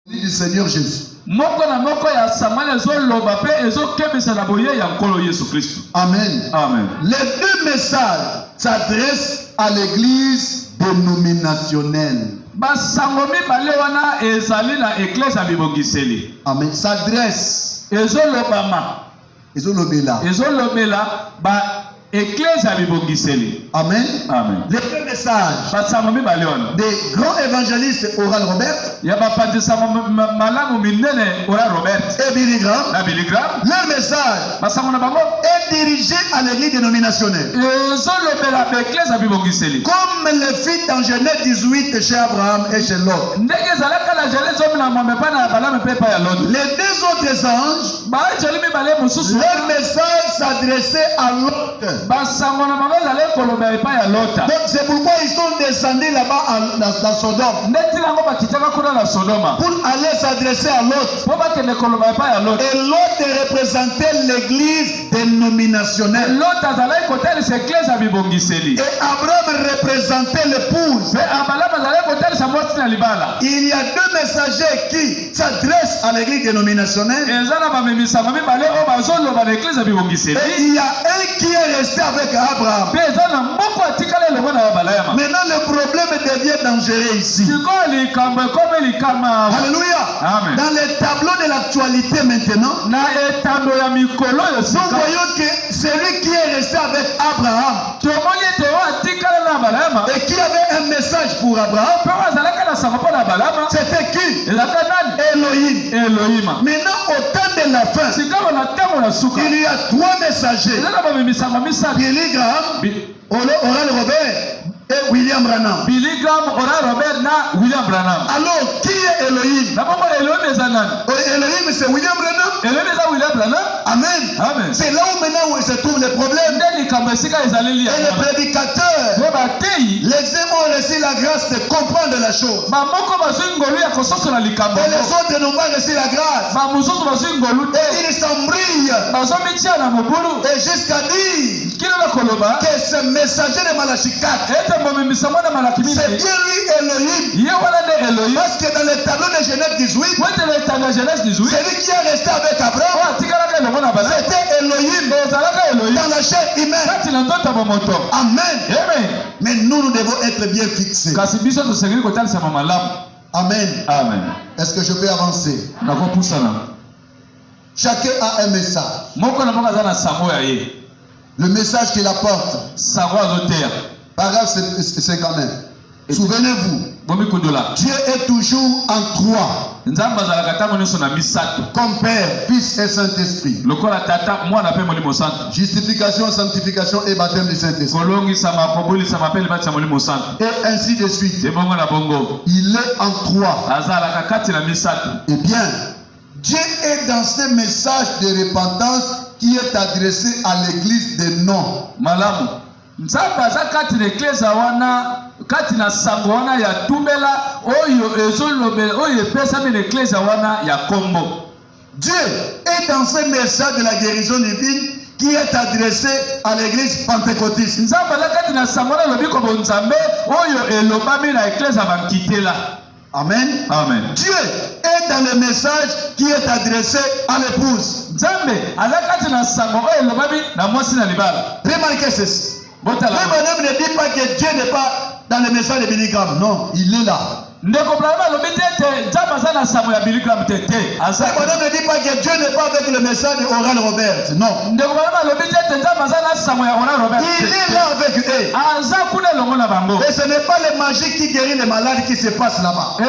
du Seigneur Jésus. Amen. Amen. Les deux messages s'adressent à l'église dénominationnelle. Amen. S'adresse. Amen. Amen. Les deux messages des grands évangélistes Oral Robert et Billy Graham, leur message est dirigé à l'église dénominationnelle. Comme le fit dans Genèse 18 chez Abraham et chez Lot. Les deux autres anges, leur message s'adressait à Lot. Donc c'est pourquoi ils sont descendus là-bas dans Sodome. Pour aller s'adresser à Lot. Et Lot représentait l'église dénominationnelle. Et Abraham représentait l'épouse. Il y a deux messagers qui s'adressent à l'église dénominationnelle. Et il y a un qui est resté avec Abraham. Maintenant le problème devient dangereux ici. Alléluia. Amen. Dans les tableaux de l'actualité maintenant, nous voyons que celui qui est resté avec Abraham et qui avait un message pour Abraham, c'était qui? Elohim. Maintenant au temps de la fin, il y a trois messagers: Billy Graham, Oral Robert et William Branham. Alors qui est Elohim? Elohim c'est William Branham. Amen. C'est là où maintenant où se trouve le problème. Et les prédicateurs, les uns ont reçu la grâce de comprendre la chose. Et les autres n'ont pas reçu la grâce. Et ils s'embrouillent. Et jusqu'à dire que ce messager de Malachie 4, c'est bien lui Elohim. Parce que dans le tableau de Genèse 18, celui qui est resté avec Abraham, c'était Elohim dans la chair humaine. Amen. Mais nous devons être bien fixés. Amen. Est-ce que je peux avancer? Chacun a un message. Le message qu'il apporte. Paragraphe 59. Souvenez-vous, Dieu est toujours en trois. Comme Père, Fils et Saint-Esprit. Justification, sanctification et baptême du Saint-Esprit. Et ainsi de suite. Il est en trois. Eh bien, Dieu est dans ce message de repentance qui est adressé à l'église des noms. Dieu est dans ce message de la guérison divine qui est adressé à l'église pentecôtiste. Amen. Dieu est dans le message qui est adressé à l'épouse. Remarquez ceci. Le bonhomme ne dit pas que Dieu n'est pas dans le message de Billy Graham. Non, il est là. Le bonhomme ne dit pas que Dieu n'est pas avec le message de Oral Robert. Non. Il est là avec eux. Et ce n'est pas les magiques qui guérissent les malades qui se passent là-bas. Les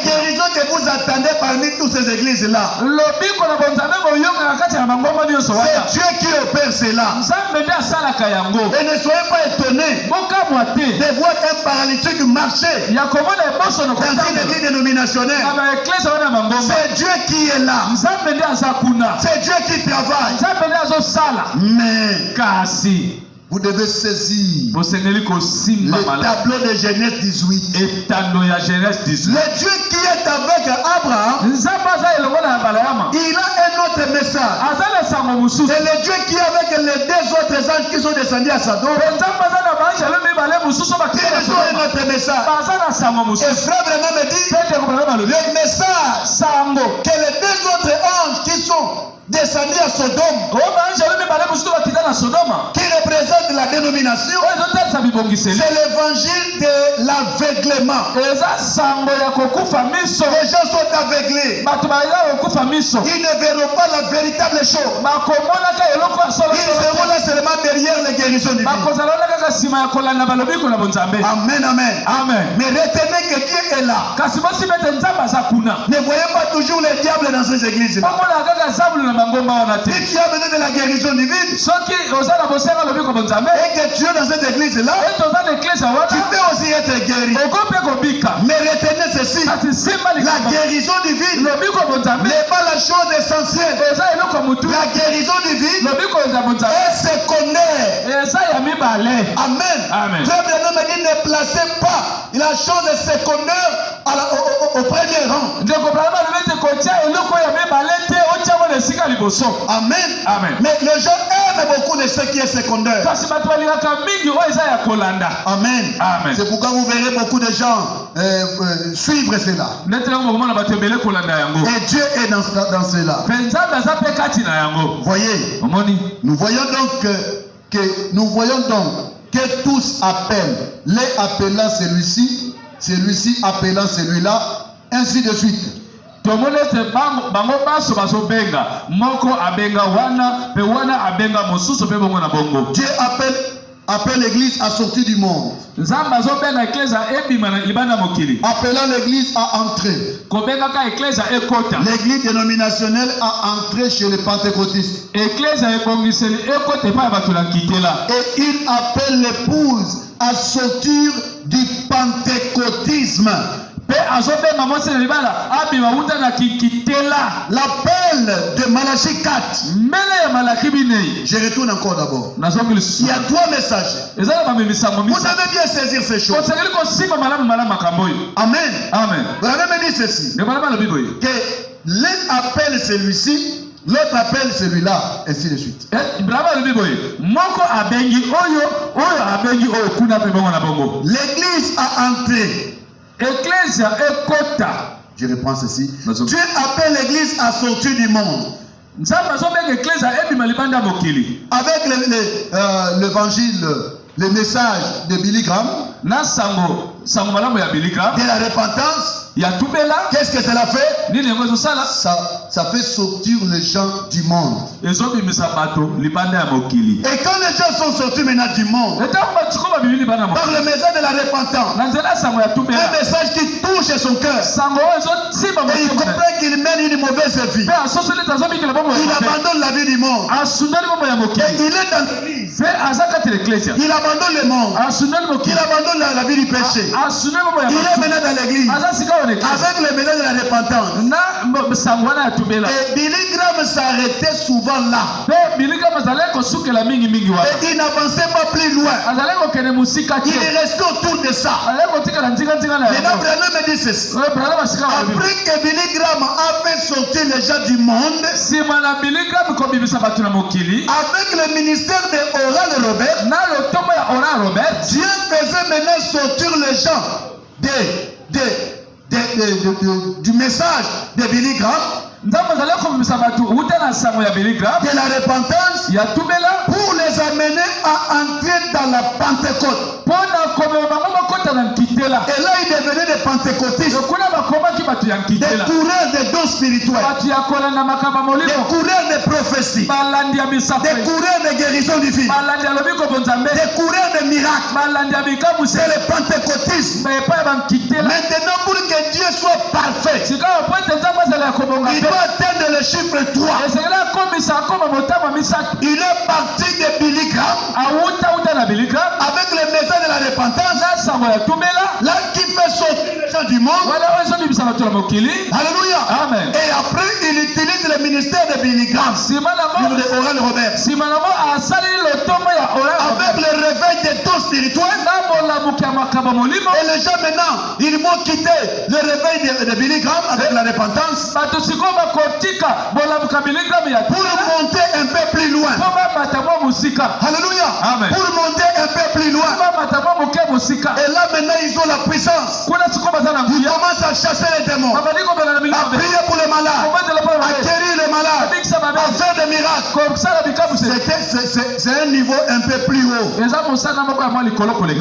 guérisons que vous attendez parmi toutes ces églises-là, c'est Dieu qui opère cela. Et ne soyez pas étonnés de voir un paralytique marcher dans une église dénominationnelle. C'est Dieu qui est là. C'est Dieu qui travaille. Mais vous devez saisir le tableau de Genèse 18. Le Dieu qui est avec Abraham, il a un autre message. c'est le Dieu qui est avec les deux autres anges qui sont descendus à Sodome. Ils ont un autre message. Et frère vraiment me dit, le message que les deux autres anges qui sont descendus à Sodome, qui représente la dénomination, c'est l'évangile de l'aveuglement. Les gens sont aveuglés. Ils ne verront pas la véritable chose. Ils seront là seulement derrière les guérisons divines. Amen, amen. Mais retenez que Dieu est là. Ne voyez pas toujours les diables dans ces églises. Si tu as besoin de la guérison divine, et que tu es dans cette église-là, tu peux aussi être guéri. Mais retenez ceci, la guérison divine n'est pas la chose essentielle. La guérison divine est secondaire. Amen. Frère Branham me dit, ne placez pas la chose secondaire au premier rang. Amen. Mais les gens aiment beaucoup de ce qui est secondaire. Amen. C'est pourquoi vous verrez beaucoup de gens suivre cela. Et Dieu est dans cela. Voyez, nous voyons donc que tous appellent, les appelant celui-ci, celui-ci appelant celui-là, ainsi de suite. Dieu appelle l'église à sortir du monde. Appelant l'église à entrer. L'église dénominationnelle à entrer chez les pentecôtistes. Et il appelle l'épouse à sortir du pentecôtisme. L'appel de Malachie 4. Je retourne encore d'abord. Il y a trois messages. Vous devez bien saisir ces choses. Amen. Vous avez me dit ceci. Que l'un appelle celui-ci, l'autre appelle celui-là, ainsi de suite. L'église a entré. Je reprends ceci. Dieu appelle l'église à sortir du monde. Avec l'évangile, le message de Billy Graham, de la repentance. Qu'est-ce que cela fait? Ça fait sortir les gens du monde. Et quand les gens sont sortis maintenant du monde, par le message de la repentance, un message qui touche son cœur, et il comprend qu'il mène une mauvaise vie, il abandonne la vie du monde, et il est dans l'église, il abandonne le monde, il abandonne la vie du péché, il est maintenant dans l'église avec le message de la repentance. Et Billy Graham s'arrêtait souvent là. Et il n'avançait pas plus loin. Il est resté autour de ça. Maintenant, Branham me dit ceci. Après que Billy Graham a fait sortir les gens du monde, avec le ministère de Oral Robert, Dieu faisait maintenant sortir les gens du message de Billy Graham, de la repentance, pour les amener à entrer dans la Pentecôte. Et là, ils devenaient des pentecôtistes, des coureurs de dons spirituels, des coureurs de prophéties, des coureurs de guérison divine, des coureurs de miracles. C'est le pentecôtisme. Maintenant, pour que Dieu soit parfait, il doit atteindre le chiffre 3. Il est parti de Billy Graham avec le message de la repentance, là qui fait sortir les gens du monde. Alléluia. Amen. Et après, il utilise le ministère de Billy Graham, de Oral Robert, avec le réveil des dons spirituels. Et les gens maintenant, ils vont quitter le réveil de Billy Graham avec la repentance. Pour monter un peu plus loin. Alléluia. Amen. Pour monter un peu plus loin. Et là maintenant ils ont la puissance. Ils commencent à chasser les démons, à prier pour les malades, à guérir les malades, à faire des miracles. C'est un niveau un peu plus haut.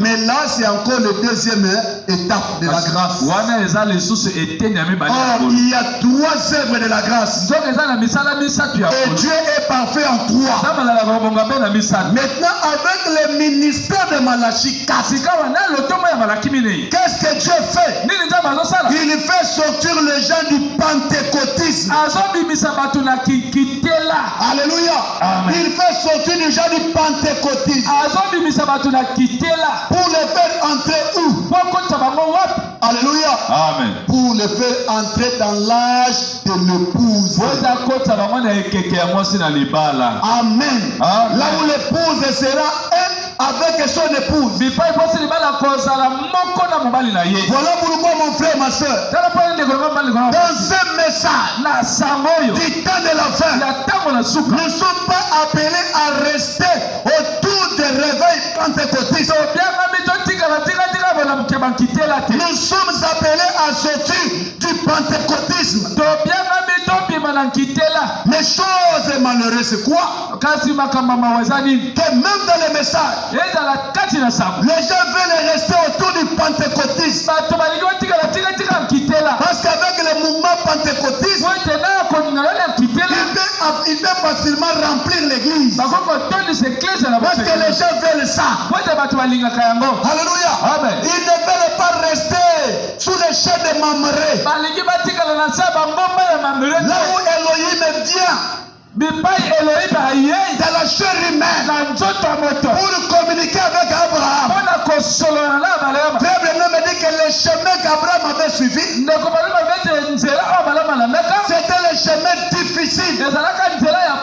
Mais là c'est encore le deuxième étape de la grâce. Or il y a 3 œuvres de la grâce. Et Dieu est parfait en 3. Maintenant avec le ministère de Malachie 4, qu'est-ce que Dieu fait? Il fait sortir les gens du pentecôtisme. Alléluia. Il fait sortir les gens du pentecôtisme. Pour les faire entrer où? Alléluia. Amen. Pour les faire entrer dans l'âge de l'épouse. Amen. Là où l'épouse sera avec son épouse. Voilà pourquoi mon frère, ma soeur, dans ce message du temps de la fin, nous ne sommes pas appelés à rester autour des réveils pentecôtistes. Nous sommes appelés à sortir du pentecôtisme. Mais chose malheureuse, c'est quoi? Que même dans les messages, les gens veulent rester autour du pentecôtisme. Parce qu'avec le mouvement pentecôtiste, il peut facilement remplir l'église. Parce que les gens veulent ça. Alléluia. Ils ne veulent pas rester sous les chaînes de Mamré. Là où Elohim vient dans la chair humaine pour communiquer avec Abraham. Bible me dit que le chemin qu'Abraham avait suivi, c'était le chemin difficile.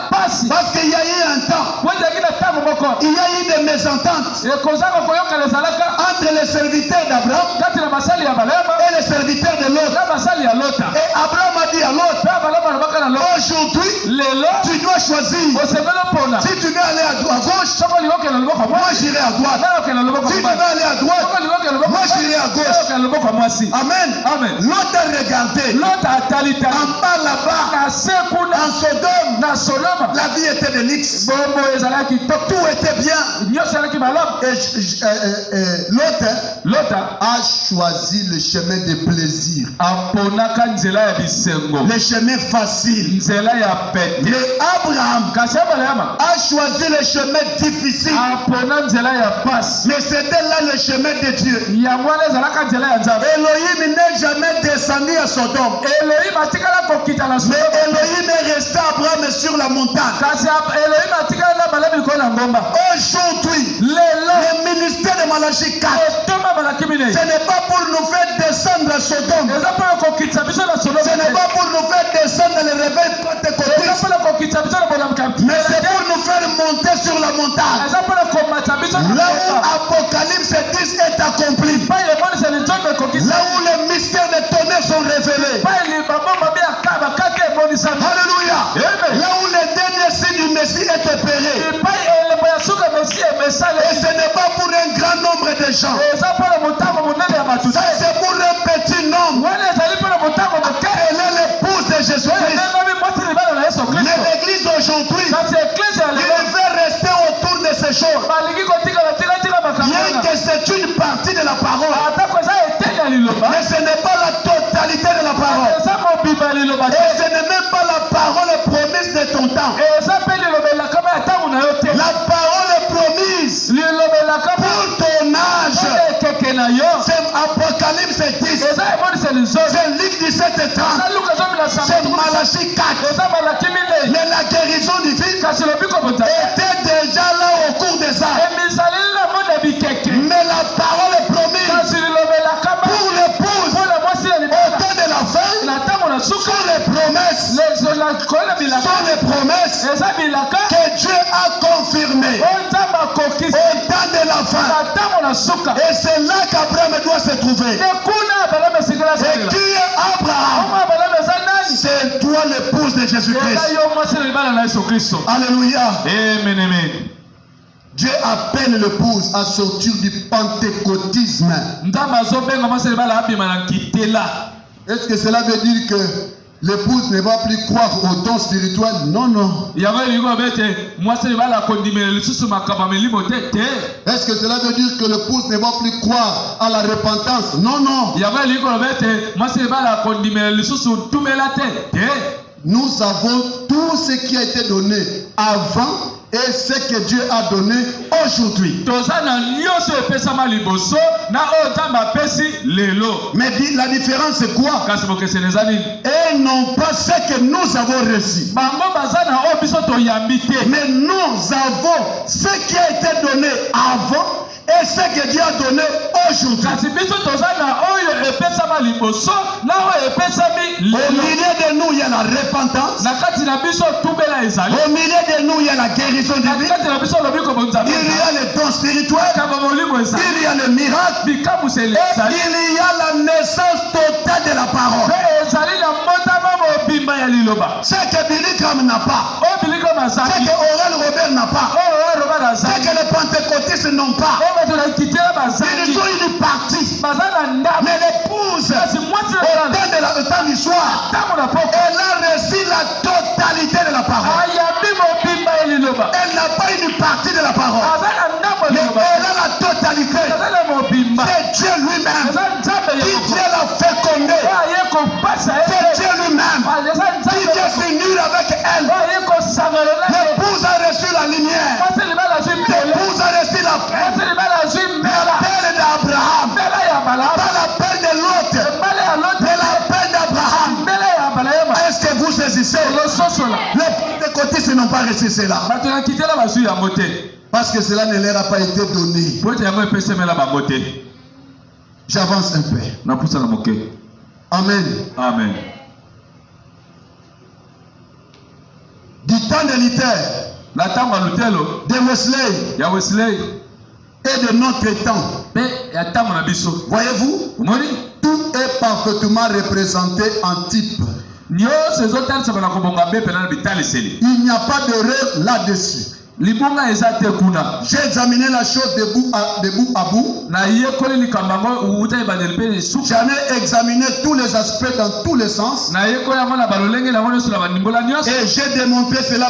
Parce qu'il y a eu un temps, il y a eu des mésententes entre les serviteurs d'Abraham et les serviteurs de l'autre. Et Abraham a dit à l'autre, aujourd'hui, tu dois choisir. Si tu veux aller à gauche, moi j'irai à droite. Si tu veux aller à droite, moi j'irai à gauche. Amen. L'autre a regardé. En bas là-bas, en Sodome, la vie était de luxe. Tout était bien. Et l'autre a choisi le chemin de plaisir. Le chemin facile. Mais Abraham a choisi le chemin difficile. Mais c'était là le chemin de Dieu. Elohim n'est jamais descendu à Sodome. Mais Elohim est resté Abraham sur la montagne. Aujourd'hui, le ministère de Malachie 4, ce n'est pas pour nous faire descendre à Sodome. Ce n'est pas pour nous faire descendre les réveils pentecôtistes. Mais c'est pour nous faire monter sur la montagne. Là où Apocalypse 10 est accompli. Là où les mystères des tonnerres sont révélés. Alléluia. Là où les derniers signes du Messie est opéré. Et ce n'est pas pour un grand nombre de gens. Ça c'est pour un petit nombre. Elle est l'épouse de Jésus-Christ. Mais l'église aujourd'hui, il veut rester autour de ces choses. Bien que c'est une partie de la parole. Mais ce n'est pas la totalité de la parole. Et ce n'est même pas la parole promise de ton temps. La parole est promise pour ton âge. C'est Apocalypse 10. C'est le livre 17 et 30. C'est Malachie 4. Mais la guérison divine était déjà là au cours des âges. Mais la parole est promise pour l'épouse au temps de la fin. Sont les promesses. Sont les promesses que Dieu a confirmées au temps de la fin. Et c'est là qu'Abraham doit se trouver. Et qui est Abraham? C'est toi l'épouse de Jésus-Christ. Alléluia. Amen. Dieu appelle l'épouse à sortir du pentecôtisme. Est-ce que cela veut dire que l'épouse ne va plus croire au don spirituel? Non, non. Est-ce que cela veut dire que l'épouse ne va plus croire à la repentance? Non, non. Nous avons tout ce qui a été donné avant et ce que Dieu a donné aujourd'hui. Mais la différence c'est quoi? Ils n'ont pas ce que nous avons reçu. Mais nous avons ce qui a été donné avant et ce que Dieu a donné aujourd'hui. Au milieu de nous, il y a la repentance. Au milieu de nous, il y a la guérison divine. Il y a le don spirituel. Il y a le miracle. Et il y a la naissance totale de la parole. Ce que Billy Graham n'a pas. Ce que Oral Robert n'a pas. Ce que les pentecôtistes n'ont pas. Ils ont une partie. Mais l'épouse, au temps du soir, elle a reçu la totalité de la parole. Elle n'a pas une partie de la parole. Mais elle a la totalité. C'est Dieu lui-même qui Dieu l'a fécondé. C'est Dieu lui-même qui Dieu s'unit avec elle. L'épouse a reçu la lumière. L'épouse a reçu la paix. L'appel d'Abraham. Pas l'appel de l'autre. Mais l'appel d'Abraham. Est-ce que vous saisissez? Les pentecôtistes n'ont pas reçu cela. Parce que cela ne leur a pas été donné. J'avance un peu. Amen. Amen. Du temps de Luther, de Wesley et de notre temps. Voyez-vous, tout est parfaitement représenté en type. Il n'y a pas d'erreur là-dessus. J'ai examiné la chose de bout à bout. J'en ai examiné tous les aspects dans tous les sens. Et j'ai démontré cela